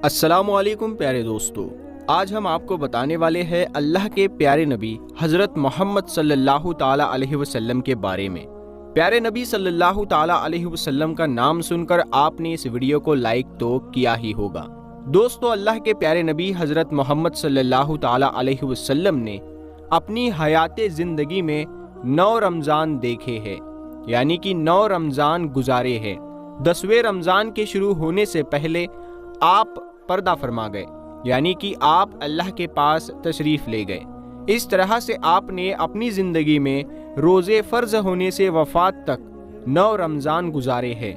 السلام علیکم پیارے دوستو، آج ہم آپ کو بتانے والے ہیں اللہ کے پیارے نبی حضرت محمد صلی اللہ تعالیٰ علیہ وسلم کے بارے میں۔ پیارے نبی صلی اللہ تعالیٰ علیہ وسلم کا نام سن کر آپ نے اس ویڈیو کو لائک تو کیا ہی ہوگا۔ دوستو، اللہ کے پیارے نبی حضرت محمد صلی اللہ تعالیٰ علیہ وسلم نے اپنی حیات زندگی میں 9 رمضان دیکھے ہیں، یعنی کہ 9 رمضان گزارے ہیں۔ 10ویں رمضان کے شروع ہونے سے پہلے آپ پردہ فرما گئے، یعنی کہ آپ اللہ کے پاس تشریف لے گئے۔ اس طرح سے آپ نے اپنی زندگی میں روزے فرض ہونے سے وفات تک 9 رمضان گزارے ہیں۔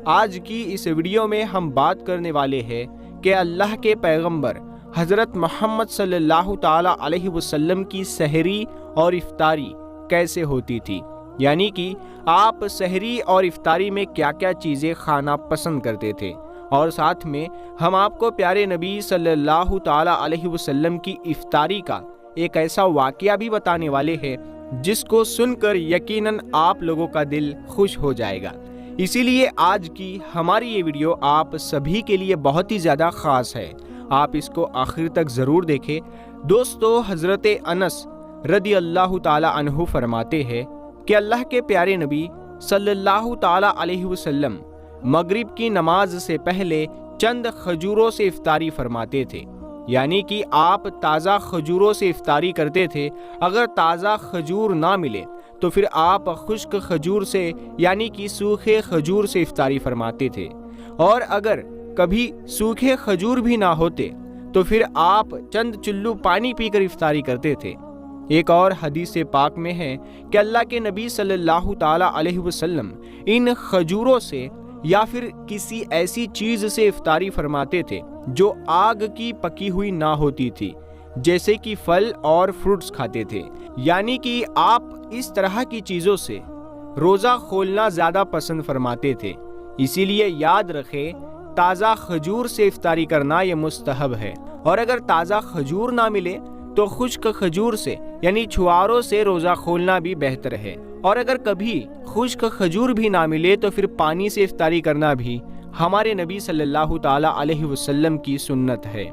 آج کی اس ویڈیو میں ہم بات کرنے والے ہیں کہ اللہ کے پیغمبر حضرت محمد صلی اللہ تعالیٰ علیہ وسلم کی سحری اور افطاری کیسے ہوتی تھی، یعنی کہ آپ سحری اور افطاری میں کیا کیا چیزیں کھانا پسند کرتے تھے، اور ساتھ میں ہم آپ کو پیارے نبی صلی اللہ تعالیٰ علیہ وسلم کی افطاری کا ایک ایسا واقعہ بھی بتانے والے ہیں جس کو سن کر یقیناً آپ لوگوں کا دل خوش ہو جائے گا۔ اسی لیے آج کی ہماری یہ ویڈیو آپ سبھی کے لیے بہت ہی زیادہ خاص ہے، آپ اس کو آخر تک ضرور دیکھیں۔ دوستو، حضرت انس رضی اللہ تعالیٰ عنہ فرماتے ہیں کہ اللہ کے پیارے نبی صلی اللہ تعالیٰ علیہ وسلم مغرب کی نماز سے پہلے چند کھجوروں سے افطاری فرماتے تھے، یعنی کہ آپ تازہ کھجوروں سے افطاری کرتے تھے۔ اگر تازہ کھجور نہ ملے تو پھر آپ خشک کھجور سے یعنی کہ سوکھے کھجور سے افطاری فرماتے تھے، اور اگر کبھی سوکھے کھجور بھی نہ ہوتے تو پھر آپ چند چلو پانی پی کر افطاری کرتے تھے۔ ایک اور حدیث پاک میں ہے کہ اللہ کے نبی صلی اللہ تعالیٰ علیہ وسلم ان کھجوروں سے یا پھر کسی ایسی چیز سے افطاری فرماتے تھے جو آگ کی پکی ہوئی نہ ہوتی تھی، جیسے کہ پھل اور فروٹس کھاتے تھے، یعنی کہ آپ اس طرح کی چیزوں سے روزہ کھولنا زیادہ پسند فرماتے تھے۔ اسی لیے یاد رکھیں، تازہ کھجور سے افطاری کرنا یہ مستحب ہے، اور اگر تازہ کھجور نہ ملے تو خشک کھجور سے یعنی چھواروں سے روزہ کھولنا بھی بہتر ہے، اور اگر کبھی خشک کھجور بھی نہ ملے تو پھر پانی سے افطاری کرنا بھی ہمارے نبی صلی اللہ تعالیٰ علیہ وسلم کی سنت ہے،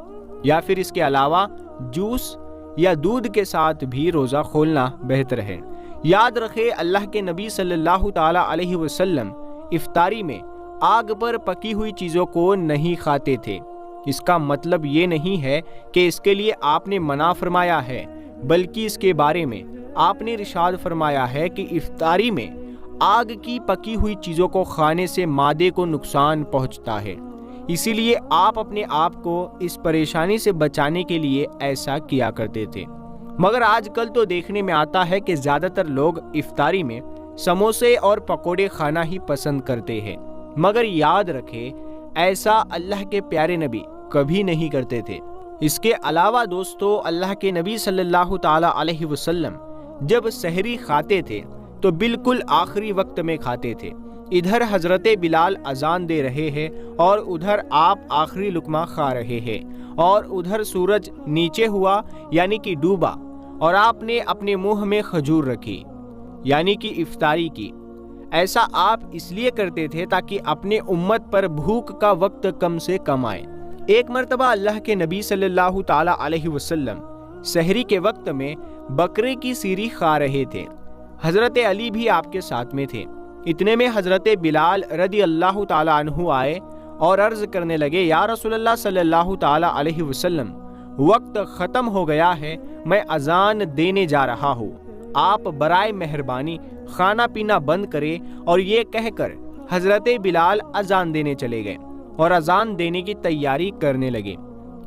یا پھر اس کے علاوہ جوس یا دودھ کے ساتھ بھی روزہ کھولنا بہتر ہے۔ یاد رکھے، اللہ کے نبی صلی اللہ تعالیٰ علیہ وسلم افطاری میں آگ پر پکی ہوئی چیزوں کو نہیں کھاتے تھے۔ اس کا مطلب یہ نہیں ہے کہ اس کے لیے آپ نے منع فرمایا ہے، بلکہ اس کے بارے میں آپ نے ارشاد فرمایا ہے کہ افطاری میں آگ کی پکی ہوئی چیزوں کو کھانے سے معدے کو نقصان پہنچتا ہے، اسی لیے آپ اپنے آپ کو اس پریشانی سے بچانے کے لیے ایسا کیا کرتے تھے۔ مگر آج کل تو دیکھنے میں آتا ہے کہ زیادہ تر لوگ افطاری میں سموسے اور پکوڑے کھانا ہی پسند کرتے ہیں، مگر یاد رکھیں، ایسا اللہ کے پیارے نبی کبھی نہیں کرتے تھے۔ اس کے علاوہ دوستو، اللہ کے نبی صلی اللہ تعالیٰ علیہ وسلم جب سحری کھاتے تھے تو بالکل آخری وقت میں کھاتے تھے۔ ادھر حضرت بلال اذان دے رہے ہیں اور ادھر آپ آخری لقمہ کھا رہے ہیں، اور ادھر سورج نیچے ہوا یعنی کہ ڈوبا، اور آپ نے اپنے منہ میں کھجور رکھی یعنی کہ افطاری کی۔ ایسا آپ اس لیے کرتے تھے تاکہ اپنے امت پر بھوک کا وقت کم سے کم آئے۔ ایک مرتبہ اللہ کے نبی صلی اللہ تعالیٰ علیہ وسلم سحری کے وقت میں بکرے کی سیری کھا رہے تھے۔ حضرت علی بھی آپ کے ساتھ میں تھے۔ اتنے میں حضرت بلال رضی اللہ تعالیٰ عنہ آئے اور عرض کرنے لگے، یا رسول اللہ صلی اللہ تعالیٰ علیہ وسلم، وقت ختم ہو گیا ہے، میں اذان دینے جا رہا ہوں، آپ برائے مہربانی کھانا پینا بند کرے۔ اور یہ کہہ کر حضرت بلال اذان دینے چلے گئے اور اذان دینے کی تیاری کرنے لگے۔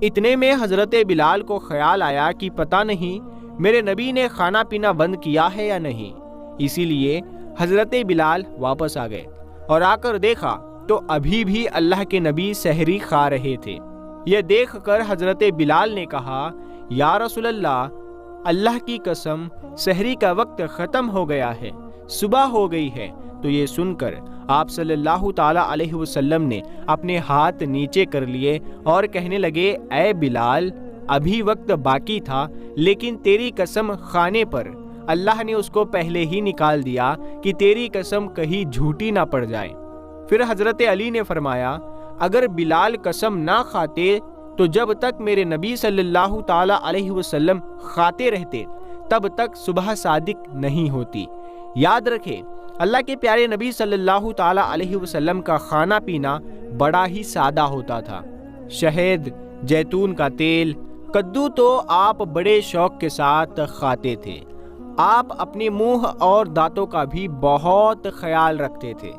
اتنے میں حضرت بلال کو خیال آیا کہ پتہ نہیں میرے نبی نے کھانا پینا بند کیا ہے یا نہیں، اسی لیے حضرت بلال واپس آ گئے اور آ کر دیکھا تو ابھی بھی اللہ کے نبی سحری کھا رہے تھے۔ یہ دیکھ کر حضرت بلال نے کہا، یا رسول اللہ، اللہ کی قسم، سحری کا وقت ختم ہو گیا ہے، صبح ہو گئی ہے۔ تو یہ سن کر آپ صلی اللہ تعالیٰ علیہ وسلم نے اپنے ہاتھ نیچے کر لیے اور کہنے لگے، اے بلال، ابھی وقت باقی تھا، لیکن تیری قسم کھانے پر اللہ نے اس کو پہلے ہی نکال دیا کہ تیری قسم کہیں جھوٹی نہ پڑ جائے۔ پھر حضرت علی نے فرمایا، اگر بلال قسم نہ کھاتے تو جب تک میرے نبی صلی اللہ تعالی علیہ وسلم کھاتے رہتے تب تک صبح صادق نہیں ہوتی۔ یاد رکھیں، اللہ کے پیارے نبی صلی اللہ تعالی علیہ وسلم کا کھانا پینا بڑا ہی سادہ ہوتا تھا۔ شہد، زیتون کا تیل، کدو تو آپ بڑے شوق کے ساتھ کھاتے تھے۔ آپ اپنے منہ اور دانتوں کا بھی بہت خیال رکھتے تھے،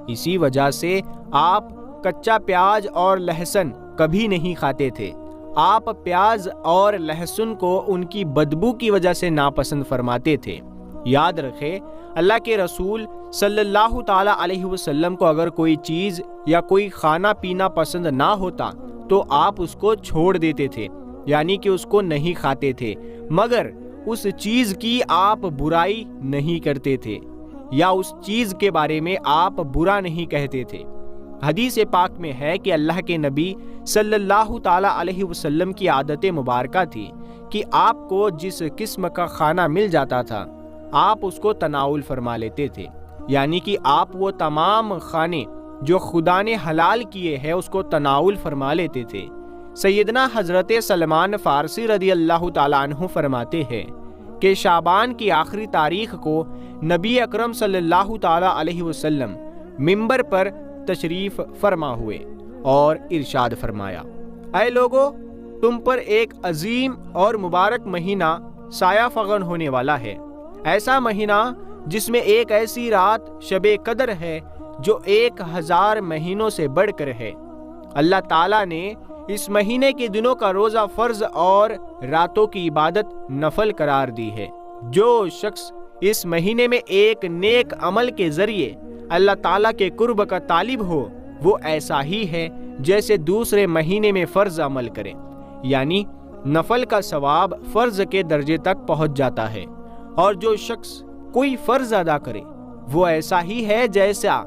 اسی وجہ سے آپ کچا پیاز اور لہسن کبھی نہیں کھاتے تھے۔ آپ پیاز اور لہسن کو ان کی بدبو کی وجہ سے ناپسند فرماتے تھے۔ یاد رکھیں، اللہ کے رسول صلی اللہ تعالی علیہ وسلم کو اگر کوئی چیز یا کوئی کھانا پینا پسند نہ ہوتا تو آپ اس کو چھوڑ دیتے تھے، یعنی کہ اس کو نہیں کھاتے تھے، مگر اس چیز کی آپ برائی نہیں کرتے تھے یا اس چیز کے بارے میں آپ برا نہیں کہتے تھے۔ حدیث پاک میں ہے کہ اللہ کے نبی صلی اللہ تعالی علیہ وسلم کی عادت مبارکہ تھی کہ آپ کو جس قسم کا کھانا مل جاتا تھا آپ اس کو تناول فرما لیتے تھے، یعنی کہ آپ وہ تمام کھانے جو خدا نے حلال کیے ہیں اس کو تناول فرما لیتے تھے۔ سیدنا حضرت سلمان فارسی رضی اللہ تعالیٰ عنہ فرماتے ہیں کہ شعبان کی آخری تاریخ کو نبی اکرم صلی اللہ تعالیٰ علیہ وسلم منبر پر تشریف فرما ہوئے اور ارشاد فرمایا، اے لوگو، تم پر ایک عظیم اور مبارک مہینہ سایہ فغن ہونے والا ہے، ایسا مہینہ جس میں ایک ایسی رات شب قدر ہے جو 1000 مہینوں سے بڑھ کر ہے۔ اللہ تعالیٰ نے اس مہینے کے دنوں کا روزہ فرض اور راتوں کی عبادت نفل قرار دی ہے۔ جو شخص اس مہینے میں ایک نیک عمل کے ذریعے اللہ تعالیٰ کے قرب کا طالب ہو وہ ایسا ہی ہے جیسے دوسرے مہینے میں فرض عمل کرے، یعنی نفل کا ثواب فرض کے درجے تک پہنچ جاتا ہے۔ اور جو شخص کوئی فرض ادا کرے وہ ایسا ہی ہے جیسا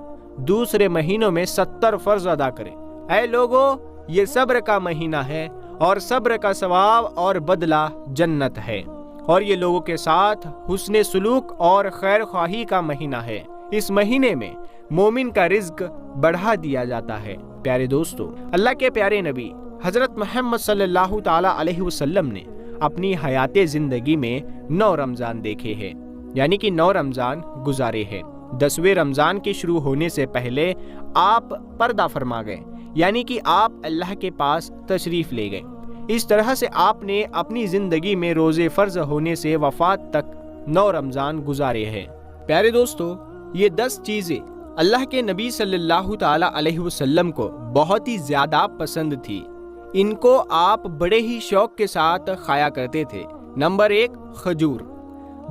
دوسرے مہینوں میں 70 فرض ادا کرے۔ اے لوگو، یہ صبر کا مہینہ ہے اور صبر کا ثواب اور بدلہ جنت ہے، اور یہ لوگوں کے ساتھ حسن سلوک اور خیر خواہی کا مہینہ ہے۔ اس مہینے میں مومن کا رزق بڑھا دیا جاتا ہے۔ پیارے دوستو، اللہ کے پیارے نبی حضرت محمد صلی اللہ تعالی علیہ وسلم نے اپنی حیات زندگی میں 9 رمضان دیکھے ہیں، یعنی کہ 9 رمضان گزارے ہیں۔ 10ویں رمضان کے شروع ہونے سے پہلے آپ پردہ فرما گئے، یعنی کہ آپ اللہ کے پاس تشریف لے گئے۔ اس طرح سے آپ نے اپنی زندگی میں روزے فرض ہونے سے وفات تک 9 رمضان گزارے ہیں۔ پیارے دوستو، یہ 10 چیزیں اللہ کے نبی صلی اللہ تعالی علیہ وسلم کو بہت ہی زیادہ پسند تھی۔ ان کو آپ بڑے ہی شوق کے ساتھ کھایا کرتے تھے۔ نمبر 1، کھجور۔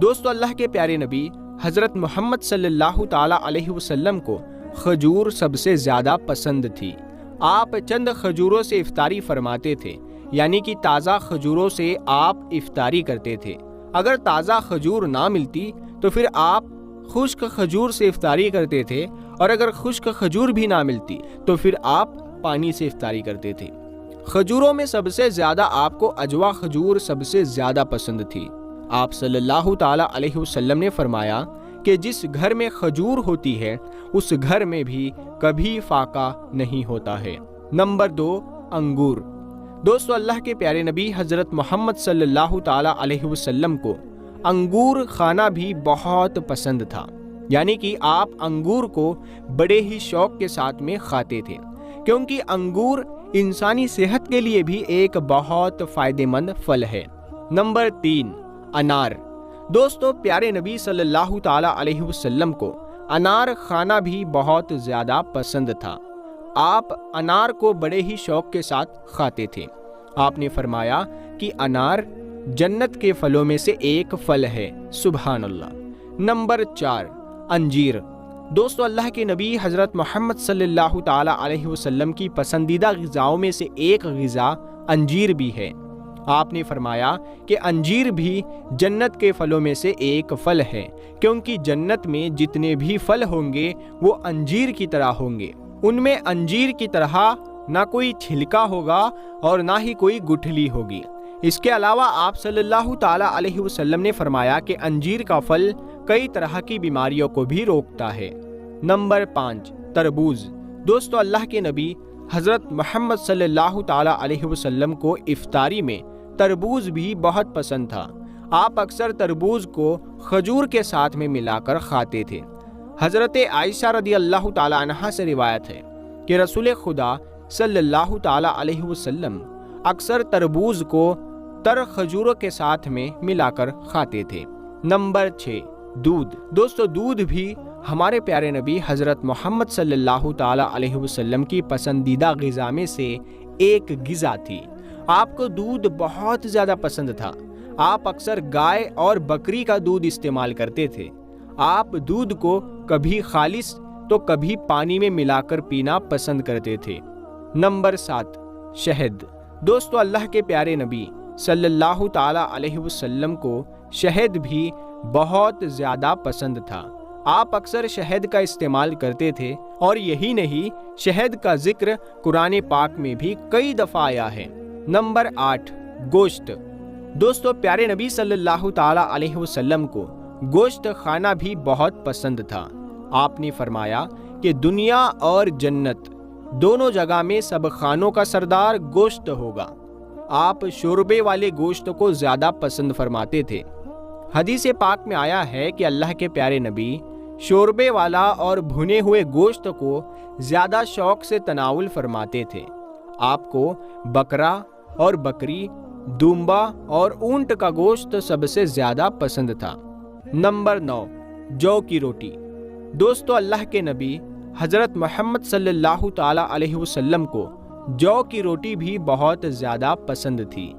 دوستو، اللہ کے پیارے نبی حضرت محمد صلی اللہ تعالی علیہ وسلم کو کھجور سب سے زیادہ پسند تھی۔ آپ چند کھجوروں سے افطاری فرماتے تھے، یعنی کہ تازہ کھجوروں سے آپ افطاری کرتے تھے۔ اگر تازہ کھجور نہ ملتی تو پھر آپ خشک کھجور سے افطاری کرتے تھے، اور اگر خشک کھجور بھی نہ ملتی تو پھر آپ پانی سے افطاری کرتے تھے۔ کھجوروں میں سب سے زیادہ آپ کو اجوا کھجور سب سے زیادہ پسند تھی۔ آپ صلی اللہ تعالی علیہ وسلم نے فرمایا کہ جس گھر میں کھجور ہوتی ہے اس گھر میں بھی کبھی فاقہ نہیں ہوتا ہے۔ نمبر 2، انگور۔ دوستو، اللہ کے پیارے نبی حضرت محمد صلی اللہ تعالی علیہ وسلم کو انگور کھانا بھی بہت پسند تھا، یعنی کہ آپ انگور کو بڑے ہی شوق کے ساتھ میں کھاتے تھے، کیونکہ انگور انسانی صحت کے لیے بھی ایک بہت فائدہ مند پھل ہے۔ نمبر 3، انار۔ دوستو، پیارے نبی صلی اللہ تعالی علیہ وسلم کو انار کھانا بھی بہت زیادہ پسند تھا۔ آپ انار کو بڑے ہی شوق کے ساتھ کھاتے تھے۔ آپ نے فرمایا کہ انار جنت کے پھلوں میں سے ایک پھل ہے، سبحان اللہ۔ نمبر 4، انجیر۔ دوستو، اللہ کے نبی حضرت محمد صلی اللہ تعالی علیہ وسلم کی پسندیدہ غذاؤں میں سے ایک غذا انجیر بھی ہے۔ آپ نے فرمایا کہ انجیر بھی جنت کے پھلوں میں سے ایک پھل ہے، کیونکہ جنت میں جتنے بھی پھل ہوں گے وہ انجیر کی طرح ہوں گے۔ ان میں انجیر کی طرح نہ کوئی چھلکا ہوگا اور نہ ہی کوئی گٹھلی ہوگی۔ اس کے علاوہ آپ صلی اللہ تعالی علیہ وسلم نے فرمایا کہ انجیر کا پھل کئی طرح کی بیماریوں کو بھی روکتا ہے۔ نمبر 5، تربوز۔ دوستو، اللہ کے نبی حضرت محمد صلی اللہ تعالی علیہ وسلم کو افطاری میں تربوز بھی بہت پسند تھا۔ آپ اکثر تربوز کو کھجور کے ساتھ میں ملا کر کھاتے تھے۔ حضرت عائشہ رضی اللہ تعالی عنہا سے روایت ہے کہ رسول خدا صلی اللہ تعالی علیہ وسلم اکثر تربوز کو تر کھجوروں کے ساتھ میں ملا کر کھاتے تھے۔ نمبر 6، دودھ۔ دوستو، دودھ بھی ہمارے پیارے نبی حضرت محمد صلی اللہ تعالی علیہ وسلم کی پسندیدہ غذا میں سے ایک غذا تھی۔ آپ کو دودھ بہت زیادہ پسند تھا۔ آپ اکثر گائے اور بکری کا دودھ استعمال کرتے تھے۔ آپ دودھ کو کبھی خالص تو کبھی پانی میں ملا کر پینا پسند کرتے تھے۔ نمبر 7، شہد۔ دوستو، اللہ کے پیارے نبی صلی اللہ تعالی علیہ وسلم کو شہد بھی بہت زیادہ پسند تھا۔ آپ اکثر شہد کا استعمال کرتے تھے، اور یہی نہیں، شہد کا ذکر قرآن پاک میں بھی کئی دفعہ آیا ہے۔ نمبر 8، گوشت۔ دوستو، پیارے نبی صلی اللہ تعالی علیہ وسلم کو گوشت کھانا بھی بہت پسند تھا۔ آپ نے فرمایا کہ دنیا اور جنت دونوں جگہ میں سب کھانوں کا سردار گوشت ہوگا۔ آپ شوربے والے گوشت کو زیادہ پسند فرماتے تھے۔ حدیث پاک میں آیا ہے کہ اللہ کے پیارے نبی شوربے والا اور بھنے ہوئے گوشت کو زیادہ شوق سے تناول فرماتے تھے۔ آپ کو بکرا اور بکری، دمبا اور اونٹ کا گوشت سب سے زیادہ پسند تھا۔ نمبر 9، جو کی روٹی۔ دوستو، اللہ کے نبی حضرت محمد صلی اللہ تعالی علیہ وسلم کو جو کی روٹی بھی بہت زیادہ پسند تھی۔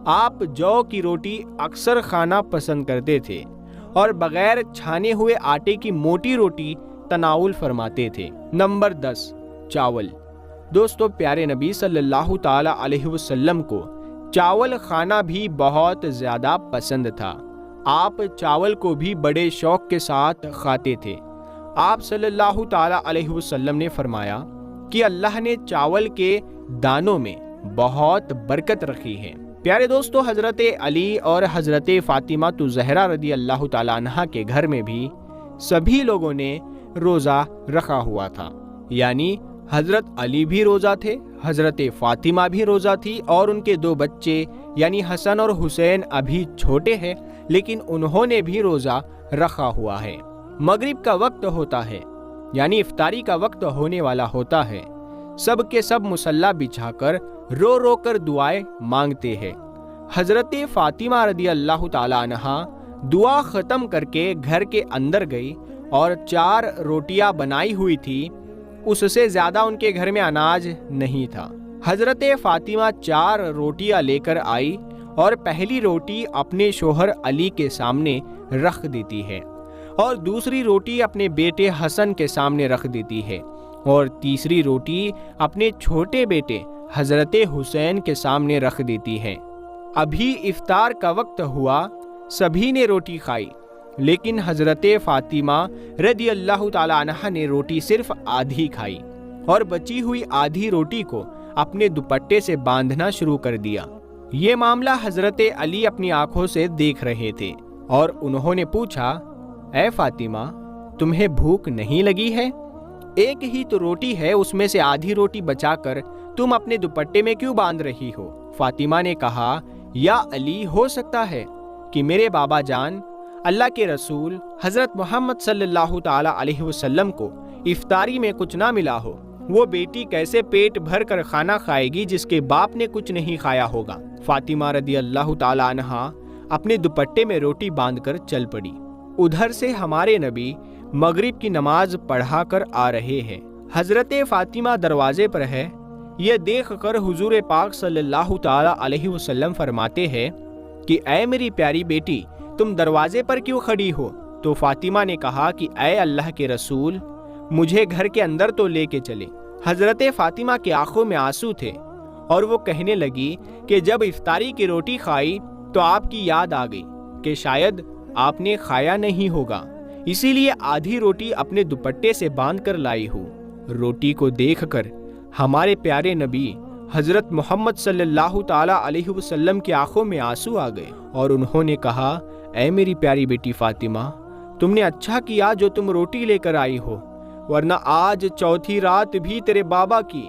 آپ جو کی روٹی اکثر کھانا پسند کرتے تھے اور بغیر چھانے ہوئے آٹے کی موٹی روٹی تناول فرماتے تھے۔ نمبر 10، چاول۔ دوستو، پیارے نبی صلی اللہ تعالی علیہ وسلم کو چاول کھانا بھی بہت زیادہ پسند تھا۔ آپ چاول کو بھی بڑے شوق کے ساتھ کھاتے تھے۔ آپ صلی اللہ تعالی علیہ وسلم نے فرمایا کہ اللہ نے چاول کے دانوں میں بہت برکت رکھی ہے۔ پیارے دوستو، حضرت علی اور حضرت فاطمہ زہرا رضی اللہ تعالیٰ عنہ کے گھر میں بھی سبھی لوگوں نے روزہ رکھا ہوا تھا، یعنی حضرت علی بھی روزہ تھے، حضرت فاطمہ بھی روزہ تھی، اور ان کے 2 بچے یعنی حسن اور حسین ابھی چھوٹے ہیں، لیکن انہوں نے بھی روزہ رکھا ہوا ہے۔ مغرب کا وقت ہوتا ہے، یعنی افطاری کا وقت ہونے والا ہوتا ہے۔ سب کے سب مصلی بچھا کر رو رو کر دعائیں مانگتے ہیں۔ حضرت فاطمہ رضی اللہ تعالی عنہا دعا ختم کر کے گھر کے اندر گئی اور 4 روٹیاں بنائی ہوئی تھی، اس سے زیادہ ان کے گھر میں اناج نہیں تھا۔ حضرت فاطمہ 4 روٹیاں لے کر آئی اور پہلی روٹی اپنے شوہر علی کے سامنے رکھ دیتی ہے، اور دوسری روٹی اپنے بیٹے حسن کے سامنے رکھ دیتی ہے، اور تیسری روٹی اپنے چھوٹے بیٹے حضرت حسین کے سامنے رکھ دیتی ہے۔ ابھی افطار کا وقت ہوا، سبھی نے روٹی کھائی، لیکن حضرت فاطمہ رضی اللہ تعالی عنہا نے روٹی صرف آدھی کھائی، اور بچی ہوئی آدھی روٹی کو اپنے دوپٹے سے باندھنا شروع کر دیا۔ یہ معاملہ حضرت علی اپنی آنکھوں سے دیکھ رہے تھے، اور انہوں نے پوچھا، اے فاطمہ، تمہیں بھوک نہیں لگی ہے؟ ایک ہی تو روٹی ہے، اس میں سے آدھی روٹی بچا کر تم اپنے دوپٹے میں کیوں باندھ رہی ہو؟ فاطمہ نے کہا، یا علی، ہو سکتا ہے کہ میرے بابا جان اللہ کے رسول حضرت محمد صلی اللہ تعالی علیہ وسلم کو افطاری میں کچھ نہ ملا ہو۔ وہ بیٹی کیسے پیٹ بھر کر کھانا کھائے گی جس کے باپ نے کچھ نہیں کھایا ہوگا؟ فاطمہ رضی اللہ تعالی عنہا اپنے دوپٹے میں روٹی باندھ کر چل پڑی۔ ادھر سے ہمارے نبی مغرب کی نماز پڑھا کر آ رہے ہیں۔ حضرت فاطمہ دروازے پر ہے۔ یہ دیکھ کر حضور پاک صلی اللہ تعالی علیہ وسلم فرماتے ہیں کہ اے میری پیاری بیٹی، تم دروازے پر کیوں کھڑی ہو؟ تو فاطمہ نے کہا کہ اے اللہ کے رسول، مجھے گھر کے اندر تو لے کے چلے۔ حضرت فاطمہ کی آنکھوں میں آنسو تھے، اور وہ کہنے لگی کہ جب افطاری کی روٹی کھائی تو آپ کی یاد آ گئی کہ شاید آپ نے کھایا نہیں ہوگا، اسی لیے آدھی روٹی اپنے دوپٹے سے باندھ کر لائی ہوں۔ روٹی کو دیکھ کر ہمارے پیارے نبی حضرت محمد صلی اللہ تعالی علیہ وسلم کی آنکھوں میں آنسو آ گئے، اور انہوں نے کہا، اے میری پیاری بیٹی فاطمہ، تم نے اچھا کیا جو تم روٹی لے کر آئی ہو، ورنہ آج چوتھی رات بھی تیرے بابا کی